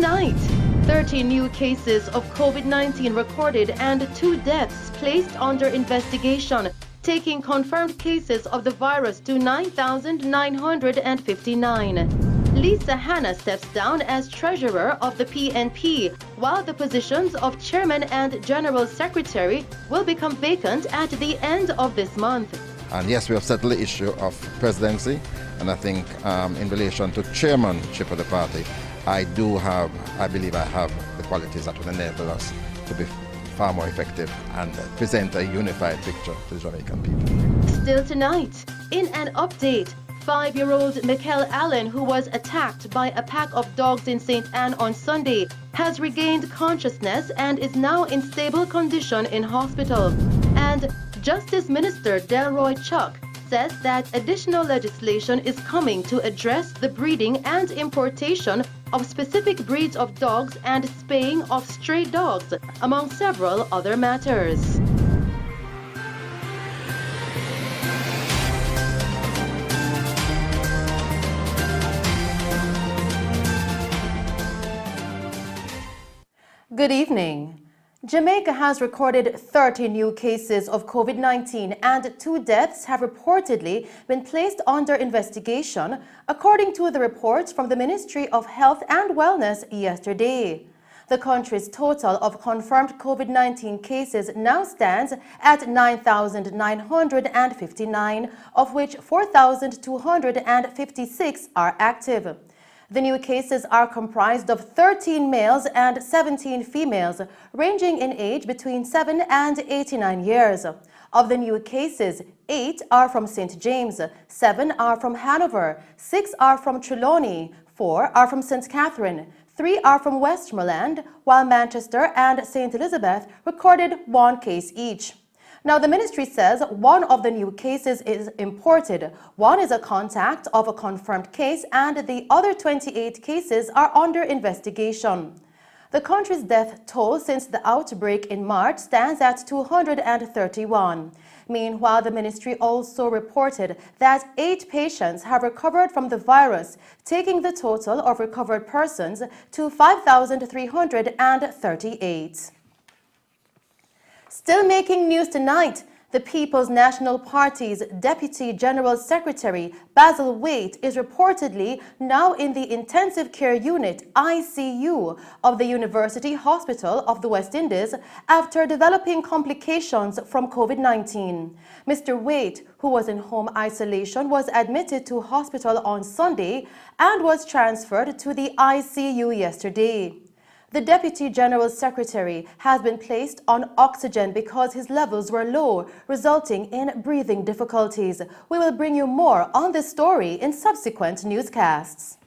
tonight. 30 new cases of COVID-19 recorded and 2 deaths placed under investigation, taking confirmed cases of the virus to 9,959. Lisa Hanna steps down as treasurer of the PNP, while the positions of chairman and general secretary will become vacant at the end of this month. And yes, we have settled the issue of presidency, and I think in relation to chairmanship of the party, I believe I have the qualities that will enable us to be far more effective and present a unified picture to the Jamaican people. Still tonight, in an update, 5-year-old Mikel Allen, who was attacked by a pack of dogs in St. Anne on Sunday, has regained consciousness and is now in stable condition in hospital. And Justice Minister Delroy Chuck says that additional legislation is coming to address the breeding and importation of specific breeds of dogs and spaying of stray dogs, among several other matters. Good evening. Jamaica has recorded 30 new cases of COVID-19 and 2 deaths have reportedly been placed under investigation, according to the reports from the Ministry of Health and Wellness yesterday. The country's total of confirmed COVID-19 cases now stands at 9,959, of which 4,256 are active. The new cases are comprised of 13 males and 17 females, ranging in age between 7 and 89 years. Of the new cases, 8 are from St. James, 7 are from Hanover, 6 are from Trelawney, 4 are from St. Catherine, 3 are from Westmoreland, while Manchester and St. Elizabeth recorded 1 case each. Now, the ministry says 1 of the new cases is imported, 1 is a contact of a confirmed case, and the other 28 cases are under investigation. The country's death toll since the outbreak in March stands at 231. Meanwhile, the ministry also reported that 8 patients have recovered from the virus, taking the total of recovered persons to 5,338. Still making news tonight, the People's National Party's Deputy General Secretary, Basil Waite, is reportedly now in the Intensive Care Unit, ICU, of the University Hospital of the West Indies after developing complications from COVID-19. Mr. Waite, who was in home isolation, was admitted to hospital on Sunday and was transferred to the ICU yesterday. The Deputy General Secretary has been placed on oxygen because his levels were low, resulting in breathing difficulties. We will bring you more on this story in subsequent newscasts.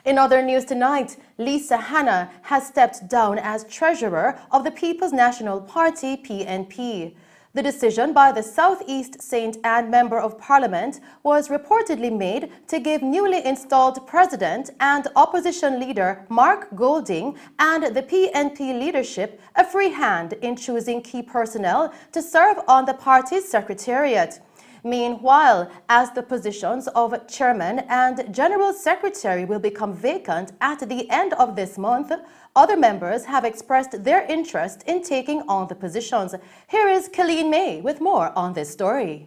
In other news tonight, Lisa Hanna has stepped down as treasurer of the People's National Party, PNP. The decision by the South East St. Anne Member of Parliament was reportedly made to give newly installed President and Opposition Leader Mark Golding and the PNP leadership a free hand in choosing key personnel to serve on the party's secretariat. Meanwhile, as the positions of Chairman and General Secretary will become vacant at the end of this month, other members have expressed their interest in taking on the positions. Here is Colleen May with more on this story.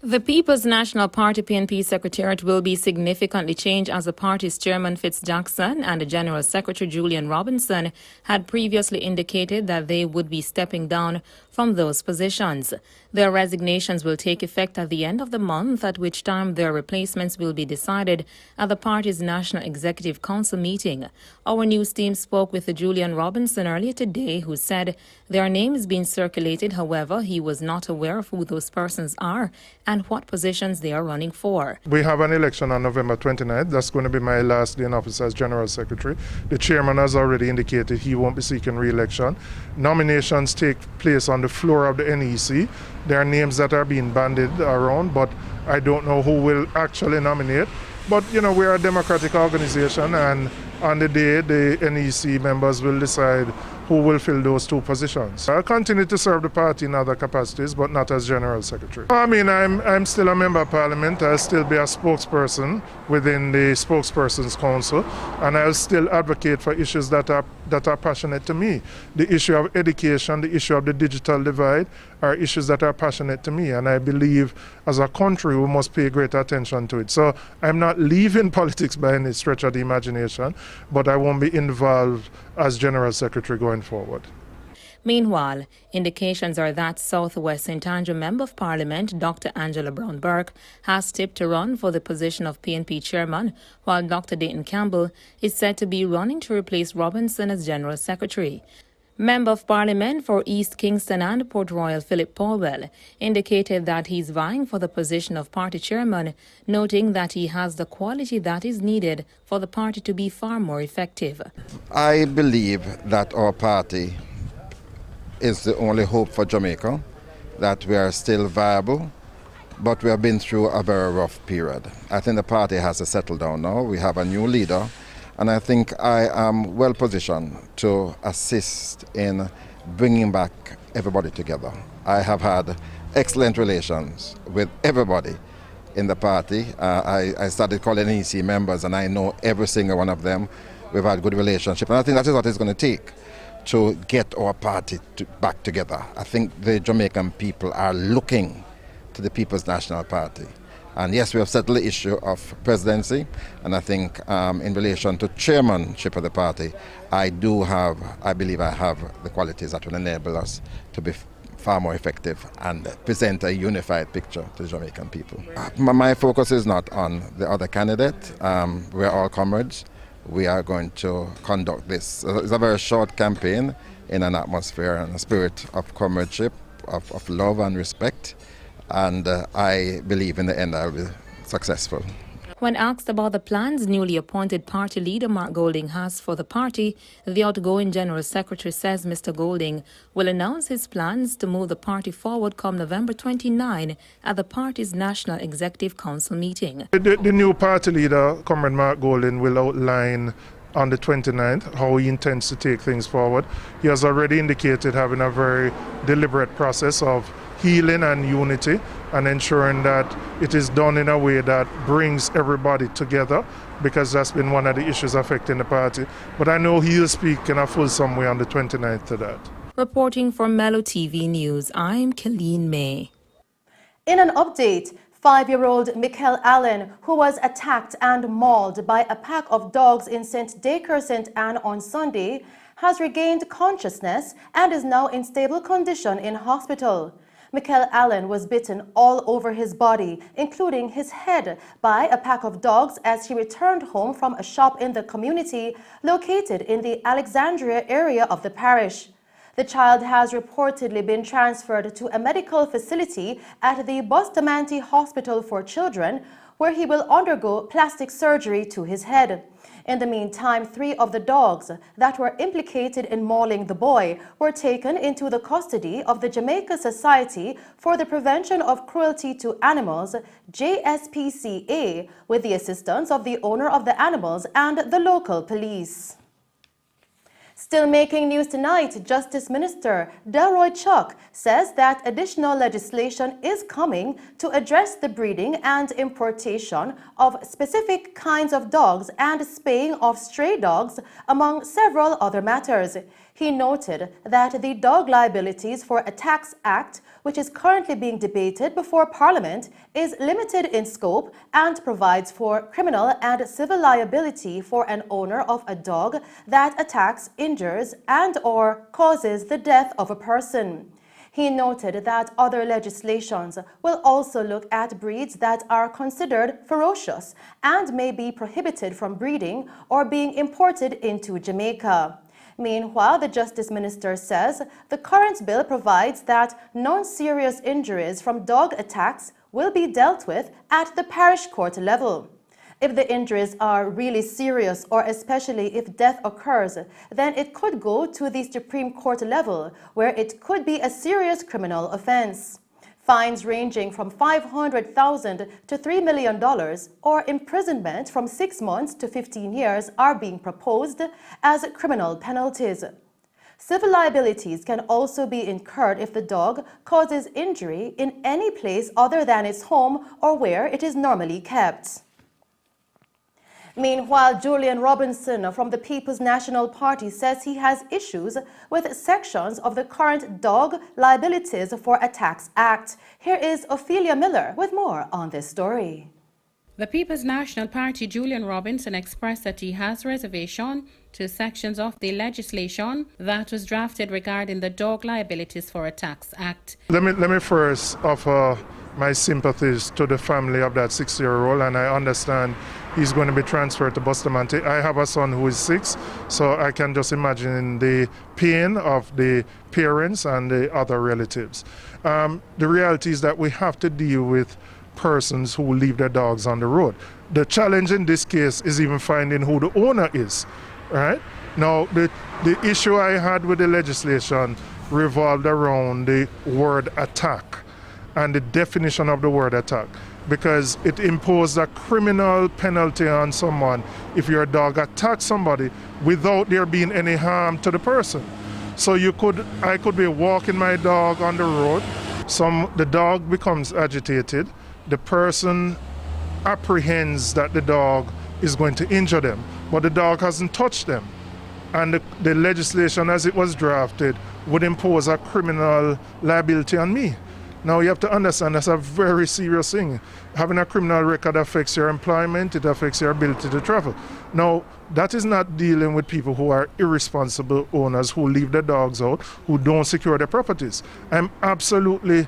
The People's National Party PNP Secretariat will be significantly changed as the party's chairman Fitz Jackson and the General Secretary Julian Robinson had previously indicated that they would be stepping down from those positions. Their resignations will take effect at the end of the month, at which time their replacements will be decided at the party's National Executive Council meeting. Our news team spoke with Julian Robinson earlier today, who said their names being circulated. However, he was not aware of who those persons are and what positions they are running for. We have an election on November 29th. That's going to be my last day in office as General Secretary. The chairman has already indicated he won't be seeking re-election. Nominations take place on the floor of the NEC. There are names that are being bandied around, but I don't know who will actually nominate. But, you know, we are a democratic organization, and on the day, the NEC members will decide who will fill those two positions. I'll continue to serve the party in other capacities, but not as General Secretary. I mean, I'm still a member of Parliament. I'll still be a spokesperson within the Spokespersons Council, and I'll still advocate for issues that are passionate to me. The issue of education, the issue of the digital divide are issues that are passionate to me, and I believe as a country we must pay great attention to it. So I'm not leaving politics by any stretch of the imagination, but I won't be involved as General Secretary going forward. Meanwhile, indications are that Southwest St. Andrew Member of Parliament Dr. Angela Brown-Burke has tipped to run for the position of PNP chairman, while Dr. Dayton Campbell is said to be running to replace Robinson as General Secretary. Member of Parliament for East Kingston and Port Royal Philip Paulwell indicated that he's vying for the position of party chairman, noting that he has the quality that is needed for the party to be far more effective. I believe that our party is the only hope for Jamaica, that we are still viable, but we have been through a very rough period. I think the party has to settle down now. We have a new leader, and I think I am well positioned to assist in bringing back everybody together. I have had excellent relations with everybody in the party. I started calling EC members, and I know every single one of them. We've had good relationship, and I think that is what it's going to take to get our party back together. I think the Jamaican people are looking to the People's National Party. And yes, we have settled the issue of presidency, and I think in relation to chairmanship of the party, I believe I have the qualities that will enable us to be far more effective and present a unified picture to the Jamaican people. My focus is not on the other candidate. We're all comrades. We are going to conduct this. It's a very short campaign in an atmosphere and a spirit of comradeship, of love and respect. And I believe in the end I'll be successful. When asked about the plans newly appointed party leader Mark Golding has for the party, the outgoing General Secretary says Mr. Golding will announce his plans to move the party forward come November 29 at the party's National Executive Council meeting. The new party leader, Comrade Mark Golding, will outline on the 29th how he intends to take things forward. He has already indicated having a very deliberate process of healing and unity and ensuring that it is done in a way that brings everybody together, because that's been one of the issues affecting the party. But I know he'll speak in a fulsome way on the 29th to that. Reporting for Mello TV News, I'm Colleen May. In an update, 5-year-old Mikel Allen, who was attacked and mauled by a pack of dogs in St. Dacre, St. Anne on Sunday, has regained consciousness and is now in stable condition in hospital. Mikel Allen was bitten all over his body, including his head, by a pack of dogs as he returned home from a shop in the community located in the Alexandria area of the parish. The child has reportedly been transferred to a medical facility at the Bustamante Hospital for Children, where he will undergo plastic surgery to his head. In the meantime, 3 of the dogs that were implicated in mauling the boy were taken into the custody of the Jamaica Society for the Prevention of Cruelty to Animals, JSPCA, with the assistance of the owner of the animals and the local police. Still making news tonight, Justice Minister Delroy Chuck says that additional legislation is coming to address the breeding and importation of specific kinds of dogs and spaying of stray dogs, among several other matters. He noted that the Dog Liabilities for Attacks Act, which is currently being debated before Parliament, is limited in scope and provides for criminal and civil liability for an owner of a dog that attacks, injures, and/or causes the death of a person. He noted that other legislations will also look at breeds that are considered ferocious and may be prohibited from breeding or being imported into Jamaica. Meanwhile, the Justice Minister says the current bill provides that non-serious injuries from dog attacks will be dealt with at the parish court level. If the injuries are really serious, or especially if death occurs, then it could go to the Supreme Court level, where it could be a serious criminal offense. Fines ranging from $500,000 to $3 million or imprisonment from 6 months to 15 years are being proposed as criminal penalties. Civil liabilities can also be incurred if the dog causes injury in any place other than its home or where it is normally kept. Meanwhile, Julian Robinson from the People's National Party says he has issues with sections of the current Dog Liabilities for Attacks Act. Here is Ophelia Miller with more on this story. The People's National Party Julian Robinson expressed that he has reservation to sections of the legislation that was drafted regarding the Dog Liabilities for Attacks Act. Let me first offer my sympathies to the family of that 6-year-old, and I understand he's going to be transferred to Bustamante. I have a son who is 6, so I can just imagine the pain of the parents and the other relatives. The reality is that we have to deal with persons who leave their dogs on the road. The challenge in this case is even finding who the owner is, right? Now, the issue I had with the legislation revolved around the word attack and the definition of the word attack, because it imposed a criminal penalty on someone if your dog attacks somebody without there being any harm to the person. So I could be walking my dog on the road, the dog becomes agitated, the person apprehends that the dog is going to injure them, but the dog hasn't touched them. And the legislation as it was drafted would impose a criminal liability on me. Now you have to understand that's a very serious thing. Having a criminal record affects your employment, it affects your ability to travel. Now that is not dealing with people who are irresponsible owners who leave their dogs out, who don't secure their properties. I'm absolutely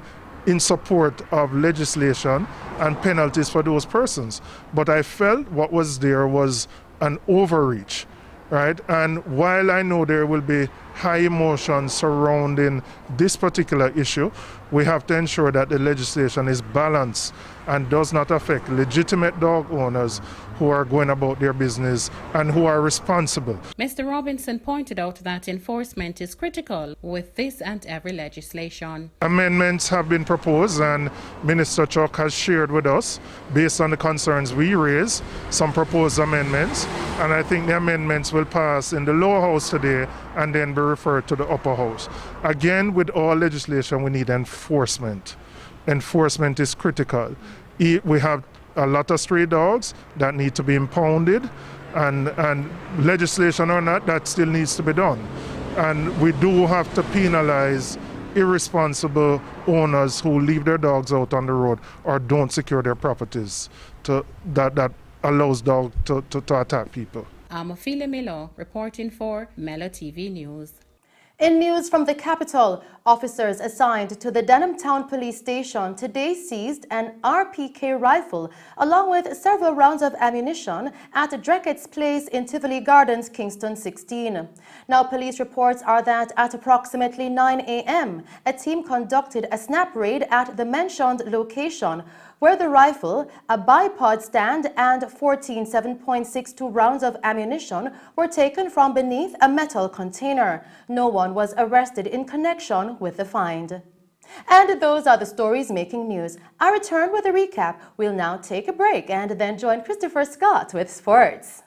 in support of legislation and penalties for those persons. But I felt what was there was an overreach, right? And while I know there will be high emotions surrounding this particular issue, we have to ensure that the legislation is balanced and does not affect legitimate dog owners who are going about their business and who are responsible. Mr. Robinson pointed out that enforcement is critical with this and every legislation. Amendments have been proposed, and Minister Chuck has shared with us, based on the concerns we raise, some proposed amendments, and I think the amendments will pass in the lower house today and then be referred to the upper house. Again, with all legislation, we need enforcement. Enforcement is critical. We have a lot of stray dogs that need to be impounded, and legislation or not, that still needs to be done. And we do have to penalize irresponsible owners who leave their dogs out on the road or don't secure their properties that allows dogs to attack people. I'm Ophelia Miller reporting for Mello TV News. In news from the capital, officers assigned to the Denham Town Police Station today seized an RPK rifle along with several rounds of ammunition at Dreckett's Place in Tivoli Gardens, Kingston 16. Now, police reports are that at approximately 9 a.m., a team conducted a snap raid at the mentioned location where the rifle, a bipod stand, and 14 7.62 rounds of ammunition were taken from beneath a metal container. No one was arrested in connection with the find. And those are the stories making news. I return with a recap. We'll now take a break and then join Christopher Scott with sports.